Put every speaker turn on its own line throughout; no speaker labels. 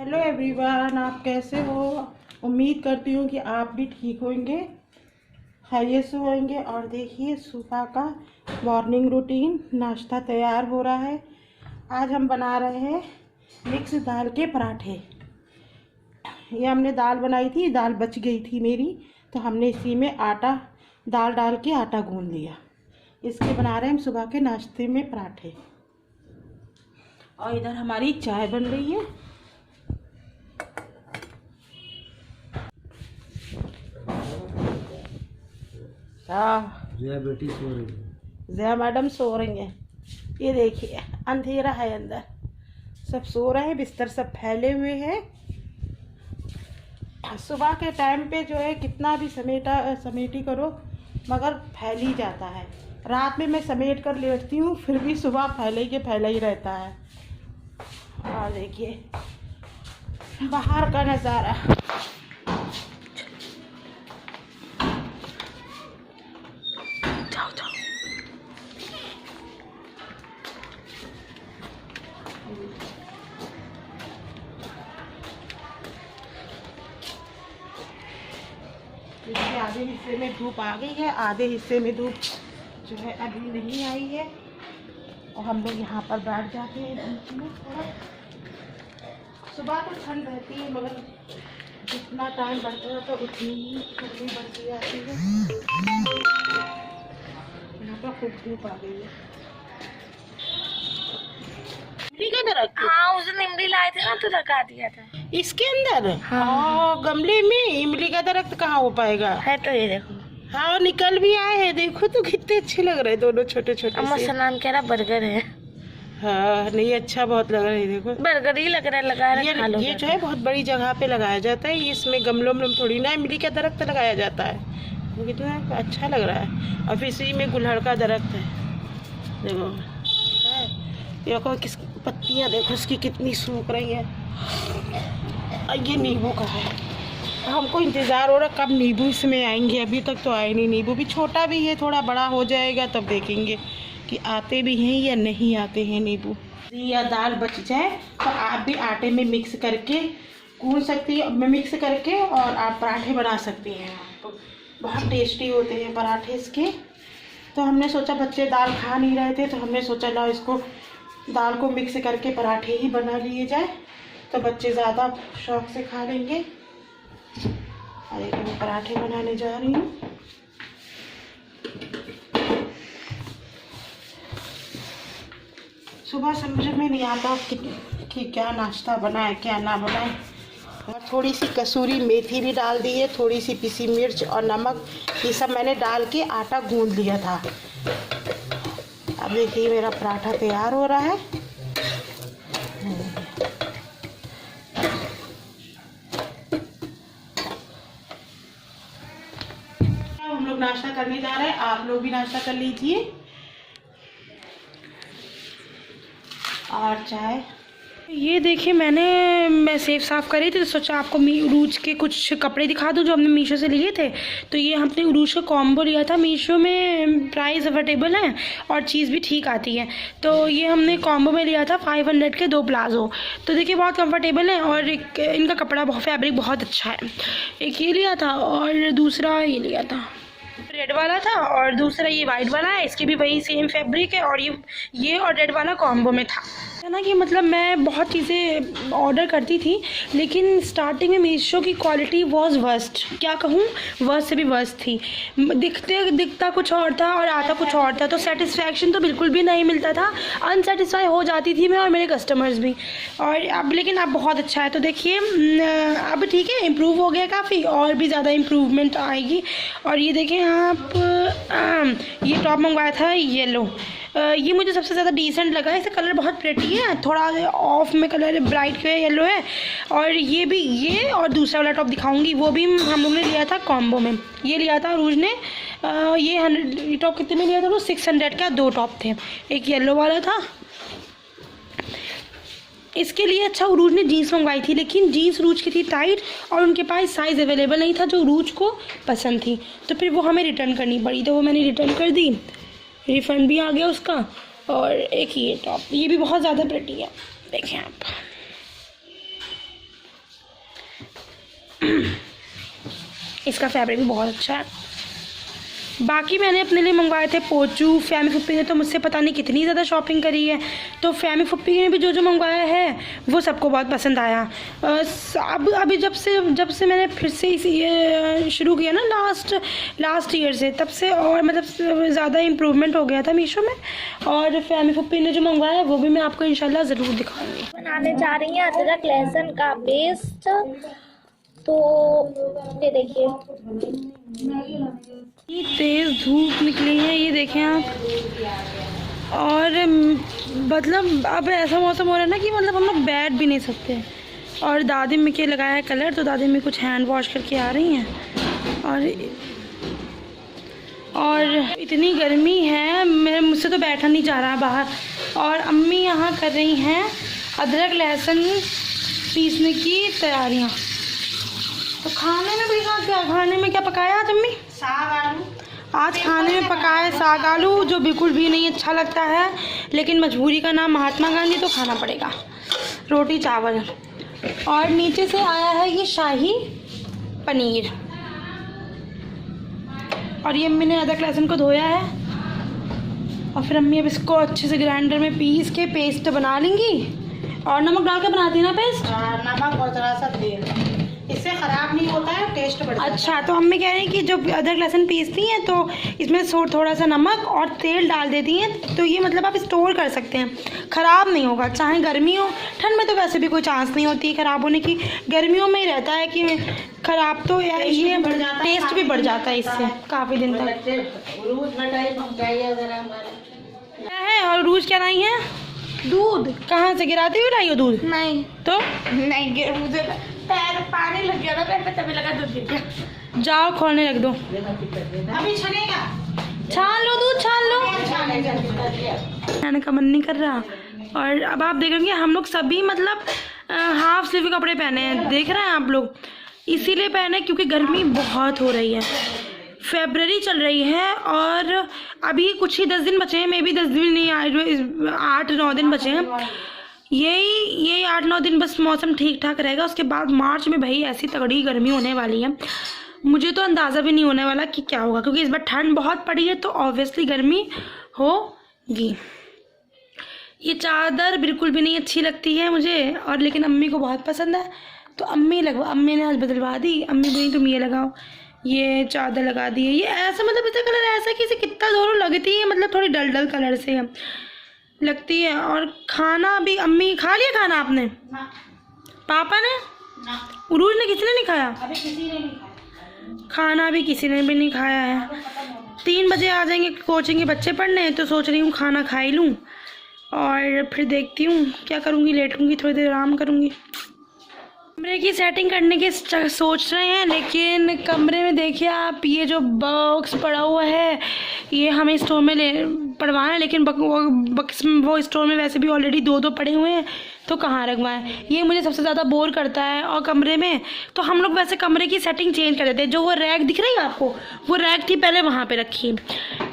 Hello everyone, आप कैसे हो? उम्मीद करती हूँ कि आप भी ठीक होंगे, खैरियत से होंगे। और देखिए सुबह का मॉर्निंग रूटीन, नाश्ता तैयार हो रहा है। आज हम बना रहे हैं मिक्स दाल के पराठे। ये हमने दाल बनाई थी, दाल बच गई थी मेरी, तो हमने इसी में आटा दाल डाल के आटा गूंद लिया। इसके बना रहे हैं हम सुबह के नाश्ते में पराठे। और इधर हमारी चाय बन रही है।
जया बेटी सो रही है,
जया मैडम सो रही हैं। ये देखिए अंधेरा है, अंदर सब सो रहे हैं, बिस्तर सब फैले हुए हैं। सुबह के टाइम पे जो है कितना भी समेटी करो मगर फैल ही जाता है। रात में मैं समेट कर लेटती हूँ फिर भी सुबह फैला ही रहता है। और देखिए बाहर का नज़ारा। आधे हिस्से में धूप आ गई है, आधे हिस्से में धूप जो है अभी नहीं आई है। और हम लोग यहाँ पर बैठ जाते हैं बीच में। थोड़ा सुबह तो ठंड रहती है मगर जितना टाइम बढ़ता है तो उतनी ही ठंडी बढ़ती जाती है। यहाँ पर खूब धूप आ गई है। इमली का दरख्त?
हाँ, उस दिन इमली लाए थे ना तो लगा दिया था
इसके अंदर। हाँ, गमले में इमली का दरख्त कहाँ हो पाएगा?
है तो ये देखो।
हाँ, निकल भी आए हैं, देखो तो कितने अच्छे लग रहे हैं दोनों छोटे छोटे।
अम्मा सनान कह रहा बर्गर है।
हाँ नहीं, अच्छा बहुत लग रहा है। देखो
बर्गर ही लग रहा है, लगा रहा है।
ये जो है बहुत बड़ी जगह पे लगाया जाता है। इसमें गमलों में थोड़ी ना इमली का दरख्त लगाया जाता है। वो कितना अच्छा लग रहा है। और फिर इसी में गुलहड़ का दरख्त है। देखो देखो किस पत्तियाँ देखो इसकी कितनी सूख रही है। ये नींबू का है, हमको इंतज़ार हो रहा कब नींबू इसमें आएंगे। अभी तक तो आए नहीं। नींबू भी छोटा भी है, थोड़ा बड़ा हो जाएगा तब देखेंगे कि आते भी हैं या नहीं आते हैं नींबू। या दाल बच जाए तो आप भी आटे में मिक्स करके गूंद सकती है, मिक्स करके और आप पराठे बना सकती हैं। तो बहुत टेस्टी होते हैं पराठे इसके। तो हमने सोचा बच्चे दाल खा नहीं रहे थे तो हमने सोचा ला इसको दाल को मिक्स करके पराठे ही बना लिए जाए तो बच्चे ज़्यादा शौक से खा लेंगे। और एक मैं पराठे बनाने जा रही हूँ। सुबह समझ में नहीं आता कि क्या नाश्ता बनाए क्या ना बनाए। और थोड़ी सी कसूरी मेथी भी डाल दी है, थोड़ी सी पिसी मिर्च और नमक, ये सब मैंने डाल के आटा गूंद लिया था। अब देखिए मेरा पराठा तैयार हो रहा है। हम लोग नाश्ता करने जा रहे हैं, आप लोग भी नाश्ता कर लीजिए। और चाय।
ये देखिए मैं सेब साफ़ करी थी तो सोचा आपको उरूज के कुछ कपड़े दिखा दूँ जो हमने मीशो से लिए थे। तो ये हमने उरूज का कॉम्बो लिया था। मीशो में प्राइस अफोर्डेबल है और चीज़ भी ठीक आती है। तो ये हमने कॉम्बो में लिया था 500 के 2 प्लाज़ो। तो देखिए बहुत कंफर्टेबल है और इनका कपड़ा फैब्रिक बहुत अच्छा है। एक ये लिया था और दूसरा ये लिया था, रेड वाला था और दूसरा ये वाइट वाला है। इसकी भी वही सेम फैब्रिक है और ये और रेड वाला कॉम्बो में था। है ना कि मतलब मैं बहुत चीज़ें ऑर्डर करती थी लेकिन स्टार्टिंग में मीशो की क्वालिटी वॉज वर्स्ट। क्या कहूँ, वर्स्ट से भी वर्स्ट थी। दिखता कुछ और था और आता कुछ और था। तो सेटिस्फैक्शन तो बिल्कुल भी नहीं मिलता था, अनसेटिस्फाई हो जाती थी मैं और मेरे कस्टमर्स भी। और अब लेकिन अब बहुत अच्छा है। तो देखिए अब ठीक है, इम्प्रूव हो गया काफ़ी और भी ज़्यादा इम्प्रूवमेंट आएगी। और ये देखें आप, ये टॉप मंगवाया था येलो। ये मुझे सबसे ज़्यादा डिसेंट लगा है। इसका कलर बहुत प्रिटी है, थोड़ा ऑफ में कलर ब्राइट है, येलो है। और ये और दूसरा वाला टॉप दिखाऊंगी, वो भी हम लोग ने लिया था कॉम्बो में। ये लिया था रूज ने। ये टॉप कितने में लिया था? वो 600 का 2 टॉप थे। एक येलो वाला था। इसके लिए अच्छा उरूज ने जीन्स मंगवाई थी लेकिन जीन्स रूज की थी टाइट और उनके पास साइज़ अवेलेबल नहीं था जो रूज को पसंद थी। तो फिर वो हमें रिटर्न करनी पड़ी, तो वो मैंने रिटर्न कर दी। रिफ़ंड भी आ गया उसका। और एक ये टॉप, ये भी बहुत ज़्यादा प्रिटी है, देखें आप। इसका फैब्रिक भी बहुत अच्छा है। बाकी मैंने अपने लिए मंगवाए थे पोचू। फैमी फुप्पी ने तो मुझसे पता नहीं कितनी ज़्यादा शॉपिंग करी है, तो फैमी फुप्पी ने भी जो जो मंगवाया है वो सबको बहुत पसंद आया। अब अभी जब से मैंने फिर से ये शुरू किया ना लास्ट ईयर से, तब से और मतलब ज़्यादा इम्प्रूवमेंट हो गया था मीशो में। और फैमी फुप्पी ने जो मंगवाया है वो भी मैं आपको इंशाल्लाह ज़रूर दिखाऊंगी।
बनाने जा रही हैं अदरक लहसुन का पेस्ट। तो ये देखिए,
ये तेज़ धूप निकली है, ये देखें आप। और मतलब अब ऐसा मौसम हो रहा है ना कि मतलब हम लोग बैठ भी नहीं सकते। और दादी में के लगाया है कलर, तो दादी में कुछ हैंड वॉश करके आ रही हैं। और इतनी गर्मी है, मुझसे तो बैठा नहीं जा रहा बाहर। और अम्मी यहाँ कर रही हैं अदरक लहसुन पीसने की तैयारियाँ। तो खाने में भी खाने में क्या पकाया आज अम्मी?
साग आलू।
आज खाने में पकाया है साग आलू, जो बिल्कुल भी नहीं अच्छा लगता है, लेकिन मजबूरी का नाम महात्मा गांधी, तो खाना पड़ेगा। रोटी चावल। और नीचे से आया है ये शाही पनीर। और ये अम्मी ने अदरक लहसुन को धोया है, और फिर अम्मी अब इसको अच्छे से ग्राइंडर में पीस के पेस्ट बना लेंगी। और नमक डाल के बनाती है ना पेस्ट?
नमक और थोड़ा सा तेल, इससे ख़राब नहीं होता है, टेस्ट बढ़ता है।
अच्छा, तो अम्मी कह रही हैं कि जब अदरक लहसुन पीसती हैं तो इसमें थोड़ा सा नमक और तेल डाल देती हैं, तो ये मतलब आप स्टोर कर सकते हैं, ख़राब नहीं होगा। चाहे गर्मी हो, ठंड में तो वैसे भी कोई चांस नहीं होती ख़राब होने की, गर्मियों में ही रहता है कि ख़राब। तो ये टेस्ट भी बढ़ जाता है इससे काफ़ी दिन तक। क्या है? और रूज क्या लाई है? दूध। कहाँ से गिराती हुई लाई हो दूध?
नहीं
तो
नहीं, मुझे पैर पानी लग गया था पैर पे, तभी लगा दूध गिर गया।
जाओ खोलने रख दो।
अभी छनेगा,
छान लो दूध, छान लो। खाने का मन नहीं कर रहा। और अब आप देखेंगे हम लोग सभी मतलब हाफ स्लीव कपड़े पहने हैं, देख रहे हैं आप लोग। इसीलिए पहने क्योंकि गर्मी बहुत हो रही है। फरवरी चल रही है और अभी कुछ ही 10 दिन बचे हैं, मे बी 10 दिन नहीं, 8-9 दिन बचे हैं। यही 8-9 दिन बस मौसम ठीक ठाक रहेगा। उसके बाद मार्च में भाई ऐसी तगड़ी गर्मी होने वाली है, मुझे तो अंदाज़ा भी नहीं होने वाला कि क्या होगा, क्योंकि इस बार ठंड बहुत पड़ी है, तो ऑब्वियसली गर्मी होगी। ये चादर बिल्कुल भी नहीं अच्छी लगती है मुझे, और लेकिन अम्मी को बहुत पसंद है, तो अम्मी ने आज बदलवा दी। अम्मी बोली तुम ये लगाओ, ये चादर लगा दी है। ये ऐसा मतलब इसका कलर ऐसा कि इसे कितना दोनों लगती है, मतलब थोड़ी डल कलर से लगती है। और खाना भी अम्मी खा लिया? खाना आपने? पापा ने? उरूज ने? किसी ने नहीं खाया?
अभी किसी ने नहीं खाया।
खाना भी किसी ने भी नहीं खाया है। 3 बजे आ जाएंगे कोचिंग के बच्चे पढ़ने, तो सोच रही हूँ खाना खा ही लूँ, और फिर देखती हूँ क्या करूँगी, लेटूँगी, थोड़ी देर आराम करूँगी। कमरे की सेटिंग करने की सोच रहे हैं, लेकिन कमरे में देखिए आप, ये जो बॉक्स पड़ा हुआ है ये हमें स्टोर में पड़वाना है, लेकिन वो स्टोर में वैसे भी ऑलरेडी 2 पड़े हुए हैं, तो कहाँ रखवाएं। ये मुझे सबसे ज़्यादा बोर करता है। और कमरे में तो हम लोग वैसे कमरे की सेटिंग चेंज कर देते हैं। जो वो रैक दिख रही है आपको, वो रैक थी पहले वहाँ पे रखी,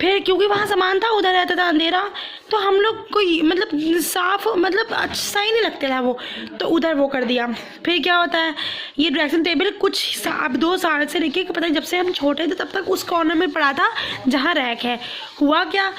फिर क्योंकि वहाँ सामान था, उधर रहता था अंधेरा, तो हम लोग कोई मतलब साफ मतलब अच्छा ही नहीं लगता था वो, तो उधर वो कर दिया। फिर क्या होता है, ये ड्रेसिंग टेबल कुछ अब 2 साल से लेके पता नहीं जब से हम छोटे थे तब तक उस कॉर्नर में पड़ा था जहाँ रैक है। हुआ क्या,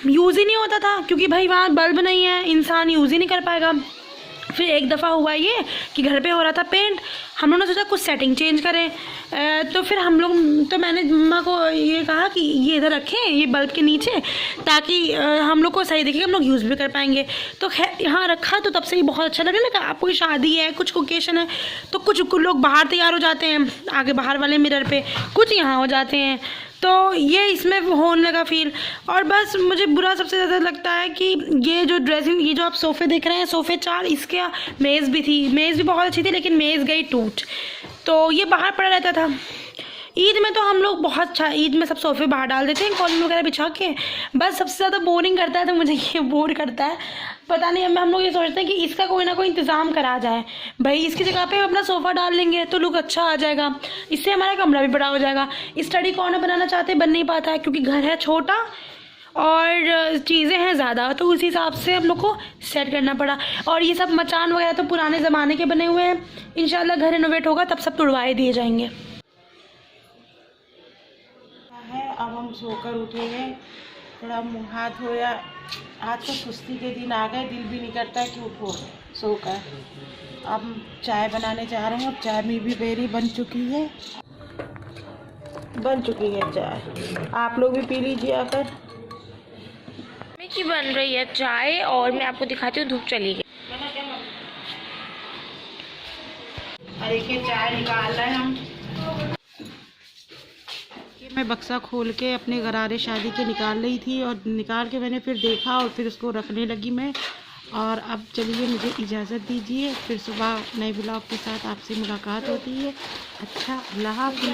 यूज़ ही नहीं होता था, क्योंकि भाई वहाँ बल्ब नहीं है, इंसान यूज़ ही नहीं कर पाएगा। फिर एक दफ़ा हुआ ये कि घर पे हो रहा था पेंट, हम लोगों ने सोचा कुछ सेटिंग चेंज करें, तो फिर तो मैंने मम्मा को ये कहा कि ये इधर रखें, ये बल्ब के नीचे, ताकि हम लोग को सही दिखे, हम लोग यूज़ भी कर पाएंगे। तो खैर यहाँ रखा, तो तब से ही बहुत अच्छा लगने लगा। अब कोई शादी है, कुछ ओकेशन है, तो कुछ लोग बाहर तैयार हो जाते हैं आगे बाहर वाले मिरर पे, कुछ यहाँ हो जाते हैं, तो ये इसमें होने लगा फील। और बस मुझे बुरा सबसे ज़्यादा लगता है कि ये जो ड्रेसिंग, ये जो आप सोफ़े देख रहे हैं, सोफ़े 4, इसके मेज़ भी थी, मेज़ भी बहुत अच्छी थी, लेकिन मेज़ गई टूट, तो ये बाहर पड़ा रहता था। ईद में तो हम लोग बहुत अच्छा, ईद में सब सोफ़े बाहर डाल देते हैं कॉलम वगैरह बिछा के। बस सबसे ज़्यादा बोरिंग करता है, तो मुझे ये बोर करता है, पता नहीं। हम लोग ये सोचते हैं कि इसका कोई ना कोई इंतज़ाम करा जाए, भाई इसकी जगह पे हम अपना सोफ़ा डाल लेंगे तो लुक अच्छा आ जाएगा, इससे हमारा कमरा भी बड़ा हो जाएगा। स्टडी कॉर्नर बनाना चाहते, बन नहीं पाता है, क्योंकि घर है छोटा और चीज़ें हैं ज़्यादा, तो उस हिसाब से हम लोग को सेट करना पड़ा। और ये सब मचान वगैरह तो पुराने ज़माने के बने हुए हैं, इंशाल्लाह घर रिनोवेट होगा तब सब तुड़वाए दिए जाएंगे।
है अब हम सोकर उठेंगे, थोड़ा मुँह हाथ धोया। आज तो सुस्ती के दिन आ गए, दिल भी नहीं करता कि उठो सोकर। अब चाय बनाने जा रहे हैं। अब चाय में भी मेरी बन चुकी है चाय, आप लोग भी पी लीजिए आकर।
की बन रही है चाय और मैं आपको दिखाती हूँ, धूप चली गई।
और एक चाय निकाल रहे हैं हम। मैं बक्सा खोल के अपने गरारे शादी के निकाल रही थी और निकाल के मैंने फिर देखा और फिर उसको रखने लगी मैं। और अब चलिए मुझे इजाज़त दीजिए, फिर सुबह नए ब्लॉग के साथ आपसे मुलाकात होती है। अच्छा, अल्लाह हाफ़िज़।